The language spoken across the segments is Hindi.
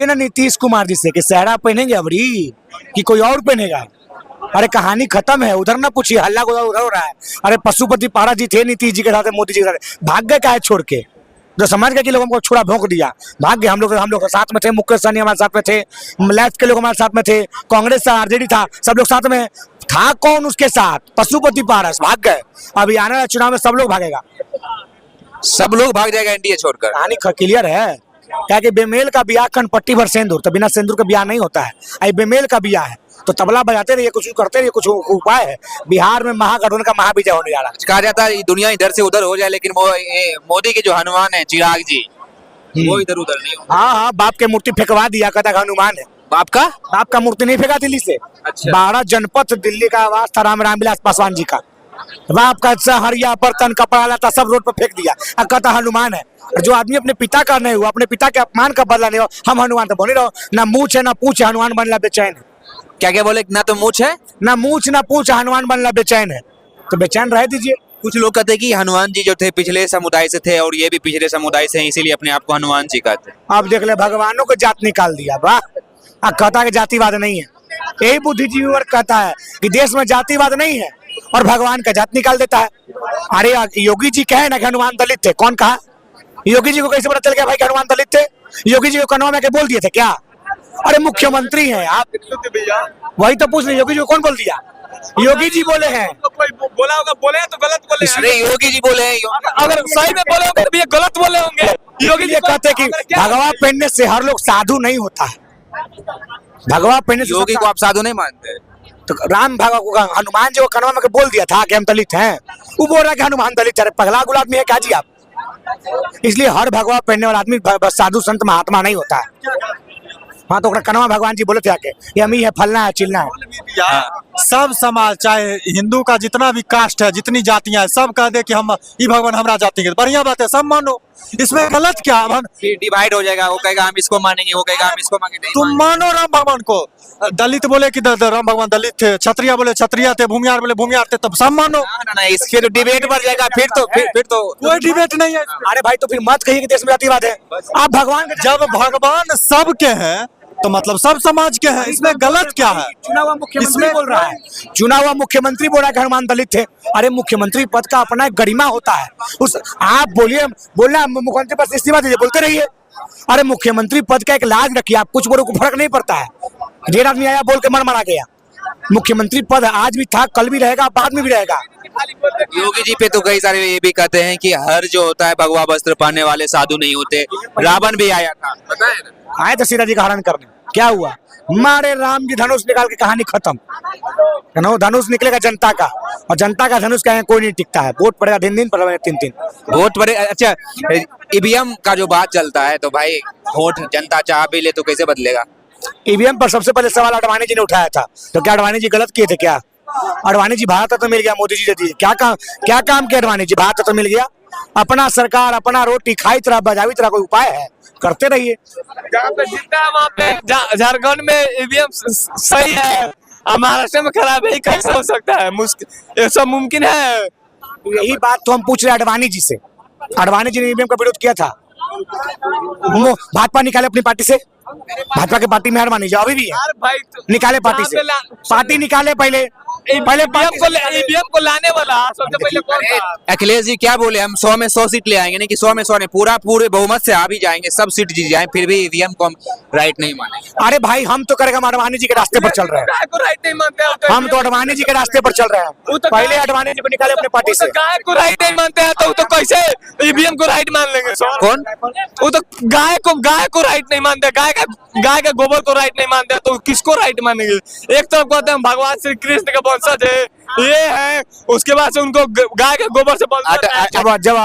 ये ना नीतीश कुमार जी से कि सेहरा पहनेंगे अबरी कि कोई और पहनेगा। अरे कहानी खत्म है, उधर ना पूछिए, हल्ला उधर हो रहा है। अरे पशुपति पारा जी थे नीतीश जी के साथ, मोदी जी के साथ, भाग गए काहे छोड़ के? जो समझ गए कि लोगों को छुरा भोंक दिया, भाग गए। हम लोग साथ में थे, मुकेश सहनी हमारे साथ में थे, लेफ्ट के लोग हमारे साथ में थे, कांग्रेस था, आरजेडी था, सब लोग साथ में था। कौन उसके साथ? पशुपति पारस, भाग गए। अभी आने वाले चुनाव में सब लोग भागेगा, सब लोग भाग जाएगा एनडीए छोड़कर। कहानी क्लियर है। क्या कि बेमेल का बियाह कनपट्टी भर सेंदूर, तो बिना सेंदूर का बियाह नहीं होता है। आई बेमेल का बियाह है तो तबला बजाते रहिए, कुछ करते रहिए, कुछ उपाय है। बिहार में महागठबंधन का महाविजय होने जा रहा है। कहा जाता है दुनिया इधर से उधर हो जाए, लेकिन मोदी के जो हनुमान है चिराग जी, वो इधर उधर नहीं हो। हाँ, बाप के मूर्ति फेंकवा दिया, कहता हनुमान है। बाप का मूर्ति नहीं फेंका दिल्ली से। अच्छा। 12 जनपद दिल्ली का आवास था रामविलास पासवान जी का। बाप का हरिया बर्तन कपड़ा लाता सब रोड पर फेंक दिया, अब कहता हनुमान है। जो आदमी अपने पिता का नहीं हुआ, अपने पिता के अपमान का बदला नहीं हो, हम हनुमान तो बोले रहो। ना मूछ है ना पूछ है, हनुमान बनला बेचैन है। क्या बोले? ना तो मूछ है ना मूछ ना पूछ, हनुमान बनला बेचैन है, तो बेचैन रह दीजिए। कुछ लोग कहते हैं कि हनुमान जी जो थे पिछले समुदाय से थे और ये भी पिछले समुदाय से हैं, इसीलिए अपने आप को हनुमान जी कहते हैं। अब देख ले, भगवानों को जात निकाल दिया। वाह, अब कहता है जातिवाद नहीं है। यही बुद्धिजीवी वर्ग कहता है कि देश में जातिवाद नहीं है और भगवान का जात निकाल देता है। अरे योगी जी कहे ना कि हनुमान दलित थे, कौन कहा? योगी जी को कैसे पता चल गया भाई कि हनुमान दलित थे? योगी जी को कन्वा में के बोल दिए थे क्या? अरे मुख्यमंत्री हैं आप, वही तो पूछ रहे, योगी जी को कौन बोल दिया? योगी जी बोले हैं। बोला होगा, बोले तो गलत बोले। अरे योगी जी बोले हैं, अगर सही में बोले होंगे तो ये गलत बोले होंगे। योगी जी कहते कि भगवा पहनने से हर लोग साधु नहीं होता है। भगवा पहनने से योगी को आप साधु नहीं मानते? तो राम भगवान हनुमान जी को कन्वा में के बोल दिया था कि हम दलित हैं, वो बोल रहा है कि हनुमान दलित है। पगला गुला आदमी है क्या जी आप? इसलिए हर भगवा पहनने वाला आदमी साधु संत महात्मा नहीं होता है। हाँ, तो कन्वा भगवान जी बोले थे आके ये अमी है, फलना है, चिलना है। सब समाज, चाहे हिंदू का जितना भी कास्ट है, जितनी जातियां हैं, सब कह दे कि हम ये भगवान हमारा जाति के, बढ़िया बात है, सब मानो, इसमें गलत क्या? डिवाइड हो जाएगा, वो कहेगा हम इसको मानेंगे, वो कहेगा हम इसको मानेंगे। तुम मानो राम भगवान को। दलित बोले कि राम भगवान दलित थे, क्षत्रिय बोले क्षत्रिय थे, भूमियार बोले भूमियार थे, तब सब मानो। ना, फिर डिबेट बढ़ जाएगा। फिर तो कोई डिबेट नहीं है। अरे भाई, तो फिर मत कहिए कि देश में जातिवाद है। आप भगवान जब भगवान सबके हैं तो मतलब सब समाज के हैं, इसमें गलत क्या है? चुना हुआ मुख्यमंत्री बोल रहा है, चुना हुआ मुख्यमंत्री बोल रहा है कि हनुमान दलित थे। अरे मुख्यमंत्री पद का अपना एक गरिमा होता है। उस आप बोलिए, बोलना मुख्यमंत्री पद से इस्तीफा दीजिए, बोलते रहिए। अरे मुख्यमंत्री पद का एक लाज रखिए, आप कुछ बोलो को फर्क नहीं पड़ता है। ढेर आदमी आया बोल के मर गया। मुख्यमंत्री पद आज भी था, कल भी रहेगा, बाद में भी रहेगा। योगी जी पे तो कई सारे ये भी कहते हैं कि हर जो होता है भगवा वस्त्र पहनने वाले साधु नहीं होते। रावण भी आया था, पता है? आए तो सीता जी का हरण करने, क्या हुआ? मारे राम जी धनुष निकाल के कहानी खत्म। धनुष निकलेगा जनता का, और जनता का धनुष का कोई नहीं टिकता है। वोट पड़ेगा दिन पर 3 वोट पड़े। अच्छा, ईवीएम का जो बात चलता है, तो भाई वोट जनता चाह भी ले तो कैसे बदलेगा? ईवीएम पर सबसे पहले सवाल अडवाणी जी ने उठाया था, तो क्या अडवाणी जी गलत किए थे क्या? अडवाणी जी भारत रत्न मिल गया, मोदी जी ने दिए। क्या काम किया अडवाणी जी? भारत रत्न मिल गया। अपना सरकार, अपना रोटी खाई तरह बजावी तरह, कोई उपाय है? करते रहिए। जहाँ पे जीता है वहाँ पे झारखंड में ईवीएम सही है, महाराष्ट्र में खराब है, कैसे हो सकता है? मुश्किल, ये सब मुमकिन है। यही बात तो हम पूछ रहे अडवाणी जी से। अडवाणी जी ने ईवीएम का विरोध किया था। भाजपा निकाले अपनी पार्टी से, भाजपा की पार्टी में अडवाणी जी अभी भी है, निकाले पार्टी से, पार्टी निकाले पहले ईवीएम को लाने वाला सबसे पहले कौन था? अखिलेश जी क्या बोले, हम 100 में 100 सीट ले आएंगे, नहीं कि 100 में 100 नहीं, पूरे बहुमत से आ भी जाएंगे, सब सीट जीत जाए, फिर भी ईवीएम को हम राइट नहीं मानेंगे। अरे भाई, हम तो करेगा, हम अडवाणी जी के रास्ते पर चल रहे हैं। राइट नहीं मानते हैं, हम तो अडवाणी जी के रास्ते पर चल रहे हैं। पहले अडवाणी जी को निकाले अपने पार्टी से। गाय को राइट नहीं मानते हैं तो कैसे ईवीएम को राइट मान लेंगे? कौन? वो तो गाय को राइट नहीं मानते, गाय का गोबर को राइट नहीं मानते, तो किसको राइट मानेंगे? एक तरफ कहते हैं भगवान श्री कृष्ण का वंशज है, ये है, उसके बाद से उनको गाय के गोबर से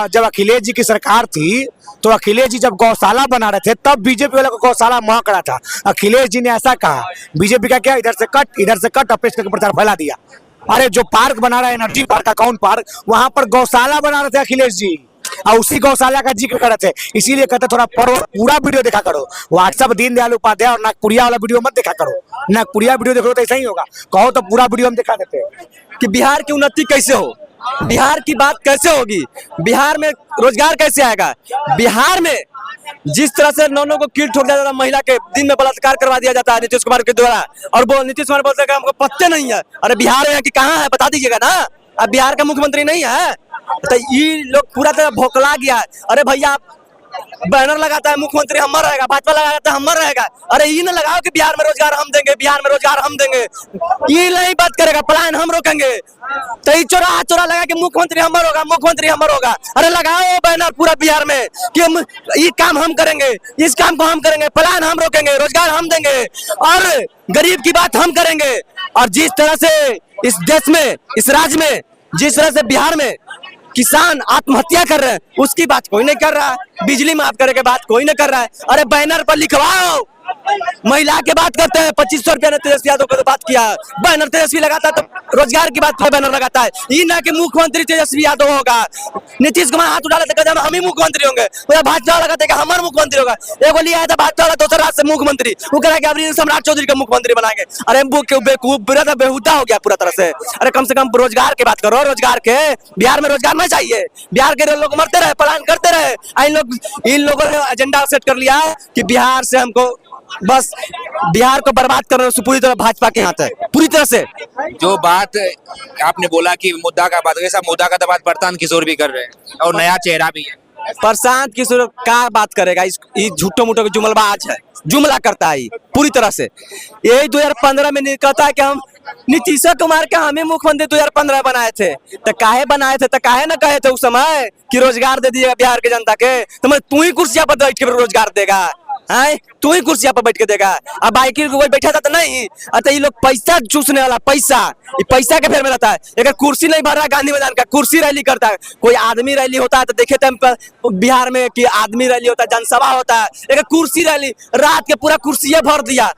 जब अखिलेश जी की सरकार थी, तो अखिलेश जी जब गौशाला बना रहे थे, तब बीजेपी वाला को गौशाला महक रहा था। अखिलेश जी ने ऐसा कहा, बीजेपी का क्या, इधर से कट अपने प्रचार फैला दिया। अरे जो पार्क बना रहा है, एनर्जी पार्क, अकाउंट पार्क, वहां पर गौशाला बना रहे थे अखिलेश जी, और उसी गौशाला का जिक्र कर रहे थे। इसीलिए कहते थोड़ा पूरा वीडियो देखा करो। व्हाट्सएप दीनदयाल उपाध्याय और नागपुरिया वाला वीडियो मत देखा करो। नागपुरिया वीडियो देखो तो ऐसा ही होगा। कहो तो पूरा वीडियो हम दिखा देते हैं कि बिहार की उन्नति कैसे हो, बिहार की बात कैसे होगी, बिहार में रोजगार कैसे आएगा, बिहार में जिस तरह से नौनों को कील ठोक दिया जाता है, महिला के दिन में बलात्कार करवा दिया जाता है नीतीश कुमार के द्वारा, और वो नीतीश कुमार बोलते हैं कि हमको पत्ते नहीं है। अरे बिहार है कि कहाँ है बता दीजिएगा ना, अब बिहार का मुख्यमंत्री नहीं है तो ये लोग पूरा तरह भोकला गया है। अरे भैया बैनर लगाता है मुख्यमंत्री हमर रहेगा, भाजपा लगाता है हमर रहेगा। अरे ये ना लगाओ कि बिहार में रोजगार हम देंगे, बिहार में रोजगार हम देंगे, ये नहीं बात करेगा, प्लान हम रोकेंगे। तो ये चोरा लगा कि मुख्यमंत्री हमर होगा, मुख्यमंत्री हमर होगा। अरे लगाओ बैनर पूरा बिहार में कि हम ये काम हम करेंगे, इस काम को हम करेंगे, प्लान हम रोकेंगे, रोजगार हम देंगे और गरीब की बात हम करेंगे। और जिस तरह से इस देश में, इस राज्य में, जिस तरह से बिहार में किसान आत्महत्या कर रहे हैं, उसकी बात कोई नहीं कर रहा है। बिजली माफ करे के बात कोई नहीं कर रहा है। अरे बैनर पर लिखवाओ, महिला के बात करते हैं 2500 रुपया ने तेजस्वी यादव को तो बात किया, बैनर तेजस्वी लगाता है तो रोजगार की बात बैनर लगाता है। ये ना कि मुख्यमंत्री तेजस्वी यादव होगा, नीतीश कुमार हाथ उठा लेते कहते हम ही मुख्यमंत्री होंगे, भाजपा वाला कहते हमारे मुख्यमंत्री होगा। एगो लिया है भाजपा वाला दूसरा राज्य से मुख्यमंत्री, वो कह रहा है सम्राट चौधरी का मुख्यमंत्री बनाएंगे। अरे बेवकूफ बेहुदा हो गया पूरा तरह से। अरे कम से कम रोजगार की बात करो, रोजगार के बिहार में रोजगार नहीं चाहिए। बिहार के लोग मरते रहे, प्लान करते रहे, इन लोगों ने एजेंडा सेट कर लिया है कि बिहार से हमको बस बिहार को बर्बाद करने से पूरी तरह भाजपा के हाथ है, पूरी तरह से। जो बात आपने बोला कि मुद्दा का बात, वैसा मुद्दा का तो बात प्रशांत किशोर भी कर रहे हैं और नया चेहरा भी है। प्रशांत किशोर क्या बात करेगा, ये झूठो मूठो जुमलबाज है, जुमला करता है पूरी तरह से। यही 2015 में निकलता है कि हम नीतीश कुमार के हम ही मुख्यमंत्री 2015 बनाए थे, तो काहे बनाए थे, तो काहे ना कहे थे उस समय कि रोजगार दे दिएगा बिहार के जनता के। तो मैं तू ही कुर्सियां पर बैठ के रोजगार देगा, है तू ही कुर्सियां पर बैठ के देगा। अब बाइक कोई बैठा था तो नहीं, अतः ये लोग पैसा चूसने वाला, पैसा, ये पैसा के फेर में रहता है। अगर कुर्सी नहीं भर रहा गांधी मैदान का, कुर्सी रैली करता है, कोई आदमी रैली होता है तो देखे थे बिहार में कि आदमी रैली होता है, जनसभा होता है, एक कुर्सी रैली, रात के पूरा कुर्सियां भर दिया।